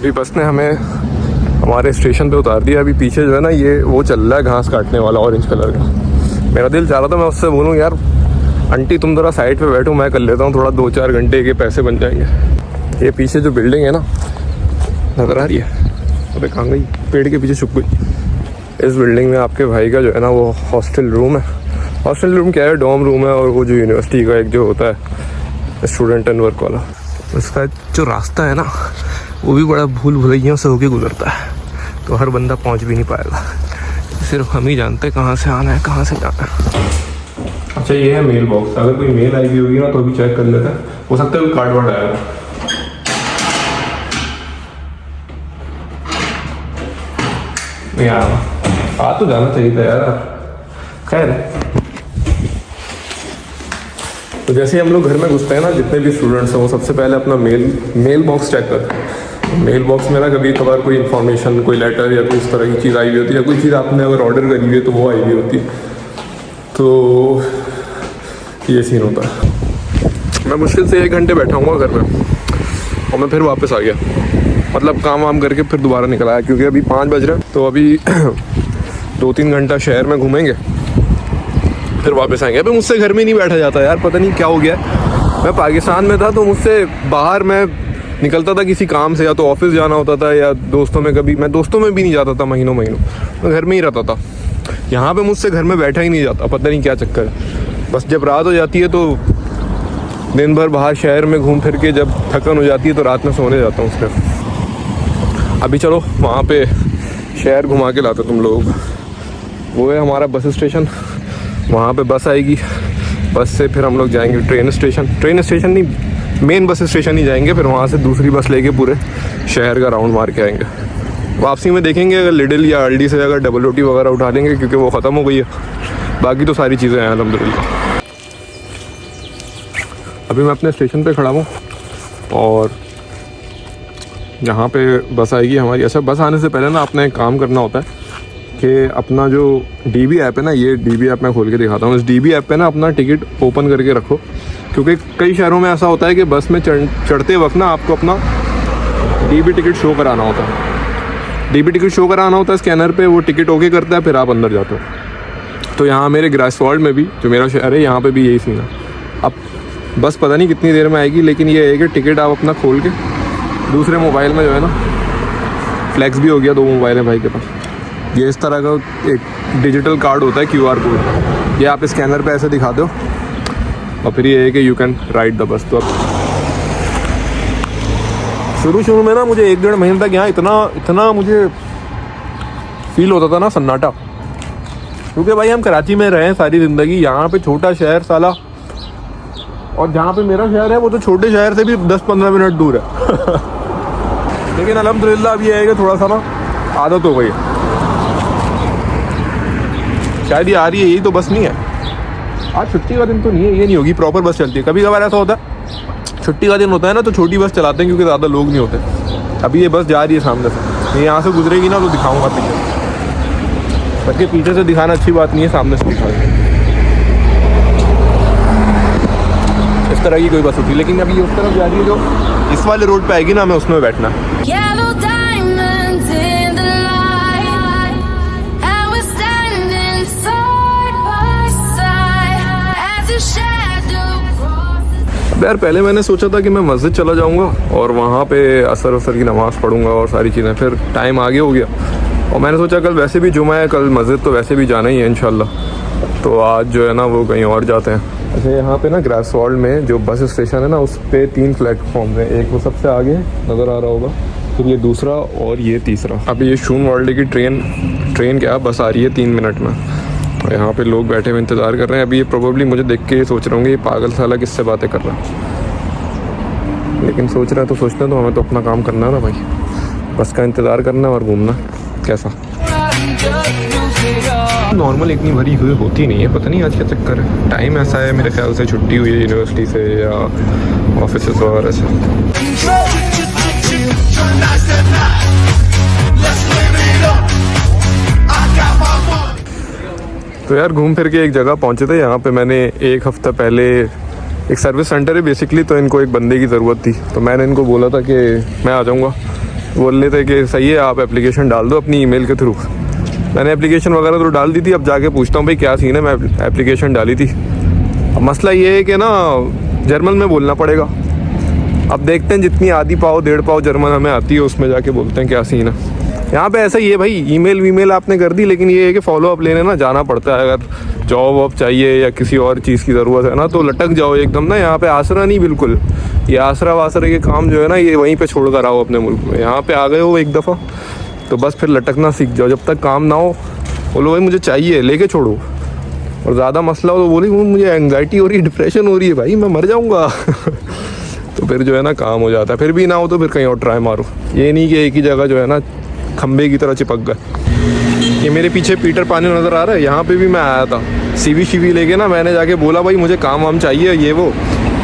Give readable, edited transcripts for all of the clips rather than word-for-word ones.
अभी बस ने हमें हमारे स्टेशन पे उतार दिया। अभी पीछे जो है ना ये वो चल रहा है घास काटने वाला ऑरेंज कलर का। मेरा दिल चाह रहा था मैं उससे बोलूँ यार आंटी तुम ज़रा साइड पे बैठो, मैं कर लेता हूँ थोड़ा, 2-4 घंटे के पैसे बन जाएंगे। ये पीछे जो बिल्डिंग है ना नज़र आ रही है, अबे कहाँ गई, पेड़ के पीछे छुप गई। इस बिल्डिंग में आपके भाई का जो है ना वो हॉस्टल रूम है। हॉस्टल रूम क्या है, डॉर्म रूम है, और वो जो यूनिवर्सिटी का एक जो होता है स्टूडेंट एंड वर्क वाला, उसका जो रास्ता है ना वो भी बड़ा भूल भुलैयों से होके गुजरता है, तो हर बंदा पहुंच भी नहीं पाएगा। सिर्फ हम ही जानते हैं कहाँ से आना है कहाँ से जाना है। अच्छा ये है मेल बॉक्स, अगर कोई मेल आई भी होगी ना तो अभी चेक कर लेते हैं, हो सकता है कोई कार्ड वार्ड आया नहीं आया, आ तो जाना चाहिए था यार। खैर तो जैसे हम लोग घर में घुसते हैं ना, जितने भी स्टूडेंट्स हैं वो सबसे पहले अपना मेल बॉक्स चेक करते हैं। मेल बॉक्स में ना कभी कभार कोई इन्फॉर्मेशन, कोई लेटर या कोई इस तरह की चीज़ आई हुई होती है, या कोई चीज़ आपने अगर ऑर्डर करी हुई है तो वो आई हुई होती है, तो ये सीन होता है। मैं मुश्किल से 1 घंटे बैठा हूँ घर में और मैं फिर वापस आ गया, मतलब काम वाम करके फिर दोबारा निकल आया, क्योंकि अभी 5 बज रहे हैं, तो अभी 2-3 घंटा शहर में घूमेंगे फिर वापस आएंगे। अभी मुझसे घर में नहीं बैठा जाता यार, पता नहीं क्या हो गया। मैं पाकिस्तान में था तो मुझसे बाहर मैं निकलता था किसी काम से, या तो ऑफिस जाना होता था या दोस्तों में, कभी मैं दोस्तों में भी नहीं जाता था महीनों, मैं घर में ही रहता था। यहाँ पे मुझसे घर में बैठा ही नहीं जाता, पता नहीं क्या चक्कर है। बस जब रात हो जाती है तो दिन भर बाहर शहर में घूम फिर के जब थकन हो जाती है तो रात में सोने जाता हूँ उसमें। अभी चलो वहाँ पे शहर घुमा के लाते तुम लोगों को। वो है हमारा बस स्टेशन, वहाँ पे बस आएगी, बस से फिर हम लोग जाएंगे ट्रेन स्टेशन नहीं, मेन बस स्टेशन ही जाएंगे, फिर वहाँ से दूसरी बस लेके पूरे शहर का राउंड मार के आएंगे। वापसी में देखेंगे अगर लिडिल या अल्डी से अगर डबल रोटी वगैरह उठा लेंगे, क्योंकि वो ख़त्म हो गई है। बाकी तो सारी चीज़ें हैं अल्हम्दुलिल्लाह। अभी मैं अपने स्टेशन पे खड़ा हूँ और यहाँ पे बस आएगी हमारी। अच्छा बस आने से पहले ना अपना एक काम करना होता है कि अपना जो DB ऐप है ना, ये DB ऐप मैं खोल के दिखाता हूँ। इस DB ऐप पे ना अपना टिकट ओपन करके रखो, क्योंकि कई शहरों में ऐसा होता है कि बस में चढ़ते वक्त ना आपको अपना DB टिकट शो कराना होता है। DB टिकट शो कराना होता है स्कैनर पे, वो टिकट ओके करता है, फिर आप अंदर जाते हो। तो यहाँ मेरे ग्रासवॉल्ड में भी, जो मेरा शहर है, यहाँ पर भी यही सीन है। अब बस पता नहीं कितनी देर में आएगी, लेकिन ये है कि टिकट आप अपना खोल के दूसरे मोबाइल में जो है ना, फ्लैक्स भी हो गया 2 मोबाइल है भाई के पास, ये इस तरह का एक डिजिटल कार्ड होता है QR कोड, ये आप स्कैनर पे ऐसे दिखा दो और फिर ये है कि you can ride the bus. तो अब शुरू में ना मुझे 1-1.5 महीने तक यहाँ इतना मुझे फील होता था ना सन्नाटा, क्योंकि भाई हम कराची में रहे सारी ज़िंदगी, यहाँ पे छोटा शहर साला, और जहाँ पे मेरा शहर है वो तो छोटे शहर से भी 10-15 मिनट दूर है। लेकिन अल्हम्दुलिल्लाह अब ये है कि थोड़ा सा ना आदत हो गई है। शायद ये आ रही है, यही तो बस नहीं है। आज छुट्टी का दिन तो नहीं है, ये नहीं होगी, प्रॉपर बस चलती है। कभी कभार ऐसा होता है छुट्टी का दिन होता है ना तो छोटी बस चलाते हैं, क्योंकि ज़्यादा लोग नहीं होते। अभी ये बस जा रही है सामने से, ये यहाँ से गुजरेगी ना तो दिखाऊंगा पीछे, बल्कि पीछे से दिखाना अच्छी बात नहीं है, सामने से दिखाऊंगा। इस तरह की कोई बस होती है, लेकिन अभी ये उस तरफ जा रही है जो इस वाले रोड पे आएगी ना, हमें उसमें बैठना है। यार पहले मैंने सोचा था कि मैं मस्जिद चला जाऊंगा और वहाँ पे असर की नमाज़ पढ़ूंगा और सारी चीज़ें, फिर टाइम आगे हो गया और मैंने सोचा कल वैसे भी जुमा है, कल मस्जिद तो वैसे भी जाना ही है इंशाल्लाह, तो आज जो है ना वो कहीं और जाते हैं। अच्छा यहाँ पे ना ग्रासवॉल्ड में जो बस स्टेशन है ना, उस पर 3 प्लेटफॉर्म हैं, एक वो सबसे आगे नज़र आ रहा होगा, फिर ये दूसरा और ये तीसरा। अभी ये शून वर्ल्ड की ट्रेन क्या बस आ रही है 3 मिनट में, और यहाँ पे लोग बैठे हुए इंतज़ार कर रहे हैं। अभी ये प्रोबेबली मुझे देख के सोच रहे होंगे ये पागल साला किससे बातें कर रहा है, लेकिन सोच रहे हैं तो सोचते हैं, तो हमें तो अपना काम करना है ना भाई, बस का इंतज़ार करना और घूमना। कैसा नॉर्मल इतनी भरी हुई होती नहीं है, पता नहीं आज क्या चक्कर है। टाइम ऐसा है, मेरे ख्याल से छुट्टी हुई है यूनिवर्सिटी से या ऑफिस वगैरह से। तो यार घूम फिर के एक जगह पहुंचे थे, यहाँ पे मैंने 1 हफ्ता पहले, एक सर्विस सेंटर है बेसिकली, तो इनको एक बंदे की ज़रूरत थी, तो मैंने इनको बोला था कि मैं आ जाऊँगा, बोल रहे थे कि सही है आप एप्लीकेशन डाल दो अपनी ईमेल के थ्रू। मैंने एप्लीकेशन वगैरह तो डाल दी थी, अब जाके पूछता हूँ भाई क्या सीन है। मैं एप्लीकेशन डाली थी, अब मसला ये है कि ना जर्मन में बोलना पड़ेगा। अब देखते हैं जितनी आधी पाव 1.5 पाव जर्मन हमें आती है उसमें जाके बोलते हैं क्या सीन है। यहाँ पे ऐसा ही है भाई, ईमेल वीमेल आपने कर दी, लेकिन ये है कि फॉलो अप लेने ना जाना पड़ता है। अगर जॉब वॉब चाहिए या किसी और चीज़ की ज़रूरत है ना तो लटक जाओ एकदम ना। यहाँ पे आसरा नहीं, बिल्कुल ये आसरा वासरा के काम जो है ना ये वहीं पे छोड़ कर आओ अपने मुल्क में। यहाँ पे आ गए हो एक दफ़ा तो बस फिर लटकना सीख जाओ। जब तक काम ना हो बोलो भाई मुझे चाहिए, लेके छोड़ो। और ज़्यादा मसला हो तो बोली मुझे एंग्जाइटी हो रही है, डिप्रेशन हो रही है भाई, मैं मर जाऊँगा तो फिर जो है ना काम हो जाता है। फिर भी ना हो तो फिर कहीं और ट्राई मारो। ये नहीं कि एक ही जगह जो है ना खंबे की तरह चिपक गए। ये मेरे पीछे पीटर पानी नज़र आ रहा है, यहाँ पे भी मैं आया था सीवी लेके ना। मैंने जाके बोला भाई मुझे काम वाम चाहिए ये वो,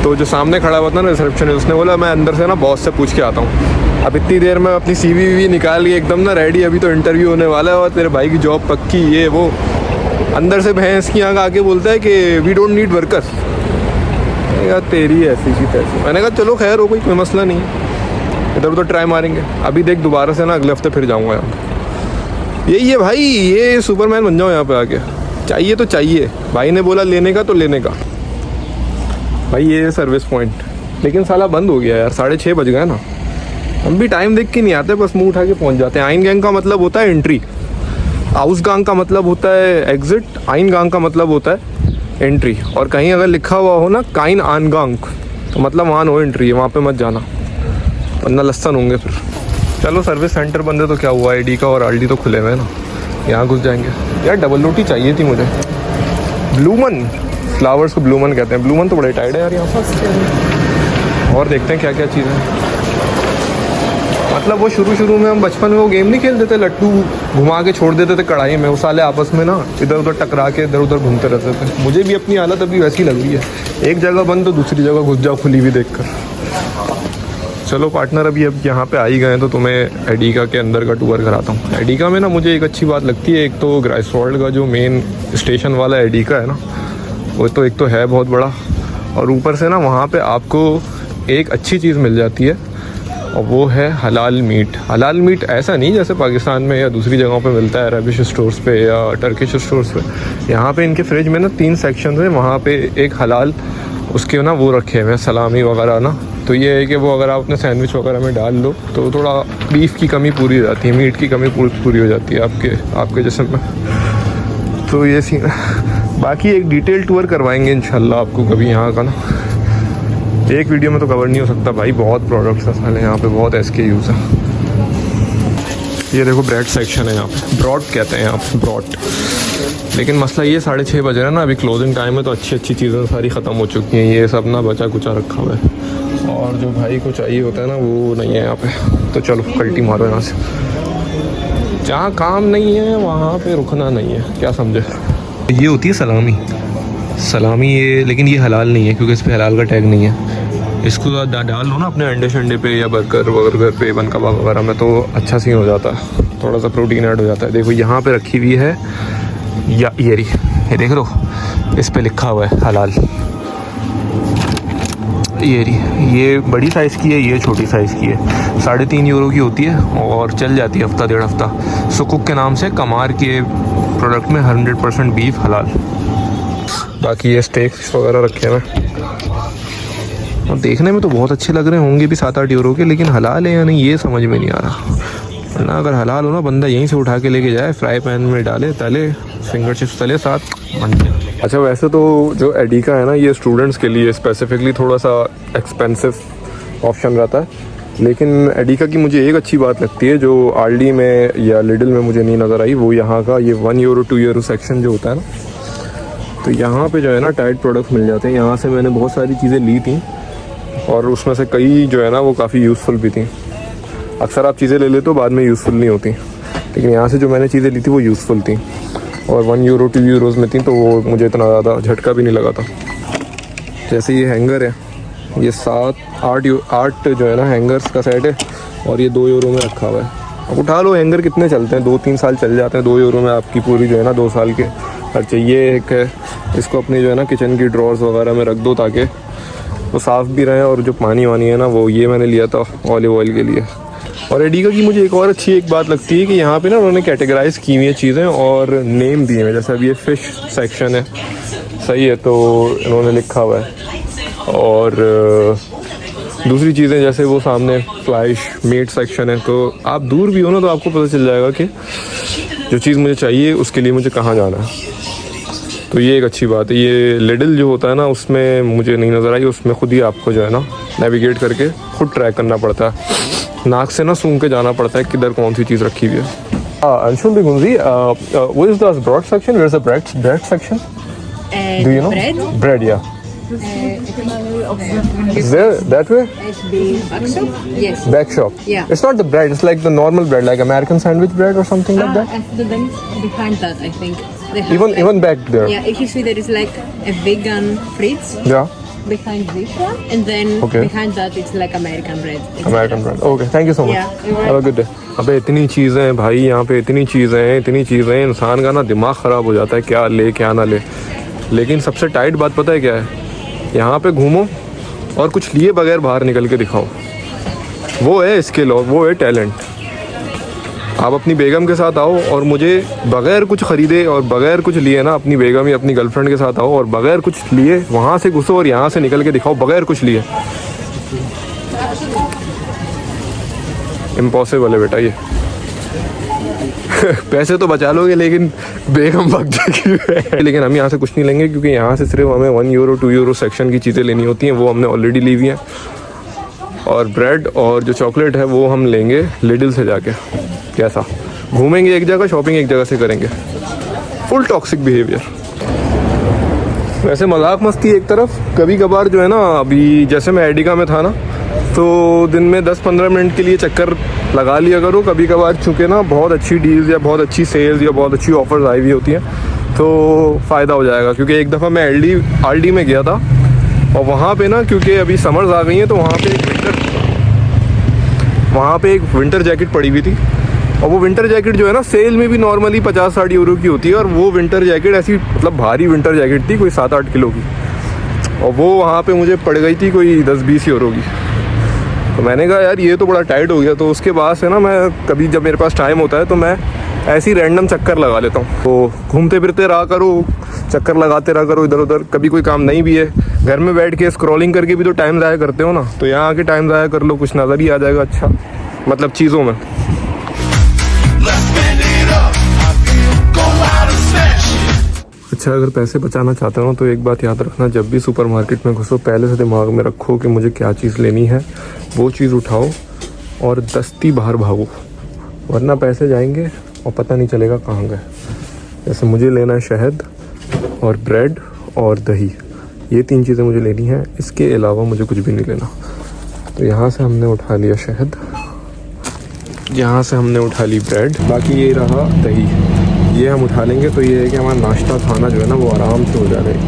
तो जो सामने खड़ा हुआ था ना रिसेप्शनिस्ट, उसने बोला मैं अंदर से ना बॉस से पूछ के आता हूँ। अब इतनी देर में अपनी सीवी निकाल के एकदम ना रेडी, अभी तो इंटरव्यू होने वाला है और तेरे भाई की जॉब पक्की ये वो। अंदर से भैंस की आँख आके बोलता है कि वी डोंट नीड वर्कर्स। तेरी ऐसी की तैसी। मैंने कहा चलो खैर हो कोई मसला नहीं है, इधर उधर ट्राई मारेंगे। अभी देख दोबारा से ना अगले हफ्ते फिर जाऊँगा यहाँ। यही है भाई, ये सुपरमैन बन जाओ यहाँ पे आके। चाहिए तो चाहिए, भाई ने बोला लेने का तो लेने का। भाई ये सर्विस पॉइंट, लेकिन साला बंद हो गया यार, 6:30 बज गए ना। हम भी टाइम देख के नहीं आते, बस मुँह उठा के पहुँच जाते हैं। आइन गैंग का मतलब होता है एंट्री, आउस गांग का मतलब होता है एग्जिट, आइन गांग का मतलब होता है एंट्री। और कहीं अगर लिखा हुआ हो ना काइन आन गांग तो मतलब वहाँ नो एंट्री है, वहाँ पे मत जाना वरना लस्सन होंगे फिर। चलो सर्विस सेंटर बंद है तो क्या हुआ, आईडी का और आलडी तो खुले हुए हैं ना, यहाँ घुस जाएंगे। यार डबल रोटी चाहिए थी मुझे। ब्लूमन, फ्लावर्स को ब्लूमन कहते हैं। ब्लूमन तो बड़े टाइड है यार यहाँ पर। और देखते हैं क्या क्या चीज़ें हैं। मतलब वो शुरू में हम बचपन में वो गेम नहीं खेलते थे, लट्टू घुमा के छोड़ देते थे कढ़ाई में, वो साले आपस में ना इधर उधर टकरा के इधर उधर घूमते रहते थे। मुझे भी अपनी हालत अभी वैसी लग रही है, एक जगह बंद तो दूसरी जगह घुस जाओ खुली हुई देखकर। चलो पार्टनर, अभी अब यहाँ पे आ ही गए तो तुम्हें एडिका के अंदर का टूर कराता हूँ। एडिका में ना मुझे एक अच्छी बात लगती है, एक तो ग्राइसवॉल्ड का जो मेन स्टेशन वाला एडिका है ना, वो तो एक तो है बहुत बड़ा, और ऊपर से ना वहाँ पे आपको एक अच्छी चीज़ मिल जाती है और वो है हलाल मीट। हलाल मीट ऐसा नहीं जैसे पाकिस्तान में या दूसरी जगहों पे मिलता है अरबिश स्टोर्स पे या टर्किश स्टोर्स पे। यहाँ पे इनके फ्रिज में ना 3 सेक्शन है, वहाँ पे एक हलाल उसके ना वो रखे हुए हैं सलामी वगैरह ना। तो ये है कि वो अगर आप अपने सैंडविच वगैरह में डाल लो तो थोड़ा बीफ की कमी पूरी हो जाती है, मीट की कमी पूरी हो जाती है आपके जिस्म में। तो ये सीन। बाकी एक डिटेल टूर करवाएंगे इंशाल्लाह आपको कभी यहाँ का ना, एक वीडियो में तो कवर नहीं हो सकता भाई, बहुत प्रोडक्ट्स हैं साले यहाँ पे, बहुत SKUs है। ये देखो ब्रेड सेक्शन है यहाँ पे, ब्रॉड कहते हैं यहाँ पे, ब्रॉड। लेकिन मसला ये 6:30 बज रहा है ना, अभी क्लोजिंग टाइम है तो अच्छी चीज़ें सारी ख़त्म हो चुकी हैं। ये सब ना बचा कुचा रखा हुआ है और जो भाई को चाहिए होता है ना वो नहीं है यहाँ पे। तो चलो कल्टी मारो यहाँ से, जहाँ काम नहीं है वहाँ पे रुकना नहीं है, क्या समझे। ये होती है सलामी ये, लेकिन ये हलाल नहीं है क्योंकि इस पर हलाल का टैग नहीं है। इसको डाल लो ना अपने अंडे शंडे पे या बर्गर पे, बन कबाब वगैरह में, तो अच्छा सीन हो जाता है, थोड़ा सा प्रोटीन ऐड हो जाता है। देखो यहाँ पे रखी हुई है या ये देख लो, इस पे लिखा हुआ है हलाल। ये बड़ी साइज़ की है, ये छोटी साइज़ की है, 3.5 यूरो की होती है और चल जाती है हफ्ता 1.5 हफ्ता। सुकुक के नाम से कमार के प्रोडक्ट में 100% बीफ हलाल। बाकी ये स्टेक्स वगैरह रखे हैं और देखने में तो बहुत अच्छे लग रहे होंगे भी 7-8 यूरो के, लेकिन हलाल है या नहीं ये समझ में नहीं आ रहा। वरना अगर हलाल हो ना बंदा यहीं से उठा के लेके जाए, फ्राई पैन में डाले, तले, फिंगर चिप्स तले, साथ बन गया। अच्छा वैसे तो जो एडिका है ना ये स्टूडेंट्स के लिए स्पेसिफिकली थोड़ा सा एक्सपेंसिव ऑप्शन रहता है, लेकिन एडिका की मुझे एक अच्छी बात लगती है जो आल्डी में या लिडल में मुझे नहीं नज़र आई, वो यहाँ का ये 1 यूरो 2 यूरो सेक्शन जो होता है ना, तो यहाँ पे जो है ना टाइड प्रोडक्ट्स मिल जाते हैं। यहाँ से मैंने बहुत सारी चीज़ें ली थी और उसमें से कई जो है ना वो काफ़ी यूज़फुल भी थी। अक्सर आप चीज़ें ले लेते हो बाद में यूज़फुल नहीं होती, लेकिन यहाँ से जो मैंने चीज़ें ली थी वो यूज़फुल थी और 1 यूरो 2 यूरोज़ में थी, तो वो मुझे इतना ज़्यादा झटका भी नहीं लगा था। जैसे ये हैंगर है, ये 7-8 जो है ना हैंगर्स का सेट है और ये 2 यूरो में रखा हुआ है। अब उठा लो, हैंगर कितने चलते हैं, 2-3 साल चल जाते हैं। 2 यूरो में आपकी पूरी जो है ना 2 साल के खर्चे। ये एक है, इसको अपनी जो है ना किचन की ड्रॉर्स वगैरह में रख दो ताकि वो साफ़ भी रहे, और जो पानी वानी है ना वो ये मैंने लिया था ऑलिव ऑयल के लिए, और एडिका की मुझे एक और अच्छी एक बात लगती है कि यहाँ पे ना उन्होंने कैटेगराइज की हुई है चीज़ें और नेम दिए हैं। जैसे अभी ये फ़िश सेक्शन है, सही है, तो इन्होंने लिखा हुआ है। और दूसरी चीज़ें जैसे वो सामने फ्लाइश मीट सेक्शन है, तो आप दूर भी हो ना तो आपको पता चल जाएगा कि जो चीज़ मुझे चाहिए उसके लिए मुझे कहाँ जाना है। तो ये एक अच्छी बात है। ये लिडल जो होता है ना उसमें मुझे नहीं नज़र आई, उसमें खुद ही आपको जो है ना नेविगेट करके खुद ट्रैक करना पड़ता है, नाक से ना सूंघ के जाना पड़ता है किधर कौन सी चीज़ रखी हुई है। Anshul बिगुंजी, what is the broad section? Where's the bread section? Do you know? Bread, yeah. Is there that way? Back shop? Yes. Back shop. Yeah. It's not the bread. It's like the normal bread, like American sandwich bread or something like that. And then behind that, I think. They have Even back there. Yeah, if you see there is like a vegan fritz Yeah. behind this one, and then Okay. behind that it's like American bread. American bread. Okay, thank you so much. Yeah, you're Have a good day. अबे इतनी चीज़ें हैं भाई, यहाँ पे इतनी चीज़ें हैं, इंसान का ना दिमाग ख़राब हो जाता है, क्या ले क्या ना ले। लेकिन सबसे टाइट बात पता है क्या है? यहाँ पे घूमो और कुछ लिए बगैर बाहर निकल के दिखाओ, वो है स्किल और वो है टैलेंट। आप अपनी बेगम के साथ आओ और मुझे बगैर कुछ ख़रीदे और बगैर कुछ लिए ना अपनी बेगम या अपनी गर्लफ्रेंड के साथ आओ और बगैर कुछ लिए वहाँ से घुसो और यहाँ से निकल के दिखाओ बगैर कुछ लिए। इम्पॉसिबल है बेटा ये। पैसे तो बचा लोगे लेकिन बेगम भाग जाएगी। लेकिन हम यहाँ से कुछ नहीं लेंगे क्योंकि यहाँ से सिर्फ हमें 1 यूरो 2 यूरो सेक्शन की चीज़ें लेनी होती हैं, वो हमने ऑलरेडी ली हुई हैं। और ब्रेड और जो चॉकलेट है वो हम लेंगे लिडल से जाके। कैसा घूमेंगे एक जगह, शॉपिंग एक जगह से करेंगे। Full toxic behaviour. वैसे मजाक मस्ती एक तरफ, कभी कभार जो है ना, अभी जैसे मैं एडिका में था ना तो दिन में 10-15 मिनट के लिए चक्कर लगा लिया करो कभी कभार, चूँकि ना बहुत अच्छी डील्स या बहुत अच्छी सेल्स या बहुत अच्छी ऑफर्स आई हुई होती हैं तो फ़ायदा हो जाएगा। क्योंकि एक दफ़ा मैं आलडी में गया था और वहाँ पे ना, क्योंकि अभी समर्स आ गई हैं तो वहाँ पे एक विंटर जैकेट पड़ी हुई थी और वो विंटर जैकेट जो है ना सेल में भी नॉर्मली 50-60 यूरो की होती है और वो विंटर जैकेट ऐसी मतलब भारी विंटर जैकेट थी, कोई 7-8 किलो की, और वो वहाँ पे मुझे पड़ गई थी कोई 10-20 यूरो की। तो मैंने कहा यार ये तो बड़ा टाइट हो गया। तो उसके बाद से ना मैं कभी जब मेरे पास टाइम होता है तो मैं ऐसी रैंडम चक्कर लगा लेता हूँ। तो घूमते फिरते रहा करो, चक्कर लगाते रहा करो इधर उधर। कभी कोई काम नहीं भी है, घर में बैठ के स्क्रॉलिंग करके भी तो टाइम ज़ाया करते हो ना, तो यहाँ आके टाइम ज़ाया कर लो, कुछ नज़र ही आ जाएगा अच्छा मतलब चीज़ों में। अच्छा, अगर पैसे बचाना चाहते हो तो एक बात याद रखना, जब भी सुपरमार्केट में घुसो पहले से दिमाग में रखो कि मुझे क्या चीज़ लेनी है, वो चीज़ उठाओ और दस्ती बाहर भागो, वरना पैसे जाएंगे और पता नहीं चलेगा कहाँ गए। जैसे मुझे लेना है शहद और ब्रेड और दही, ये 3 चीज़ें मुझे लेनी है, इसके अलावा मुझे कुछ भी नहीं लेना। तो यहाँ से हमने उठा लिया शहद, यहाँ से हमने उठा ली ब्रेड, बाकी ये रहा दही, ये हम उठा लेंगे। तो ये है कि हमारा नाश्ता खाना जो है ना वो आराम से हो जाएगा।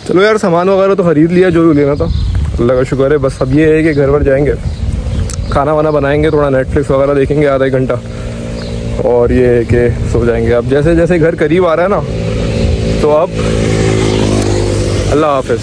चलो यार, सामान वगैरह तो ख़रीद लिया जो भी लेना था, अल्लाह का शुक्र है। बस अब ये है कि घर पर जाएंगे, खाना वाना बनाएंगे, थोड़ा नेटफ्लिक्स वगैरह देखेंगे आधा 1 घंटा, और ये है कि सो जाएंगे। अब जैसे जैसे घर करीब आ रहा है ना तो अब अल्लाह हाफ़िज़।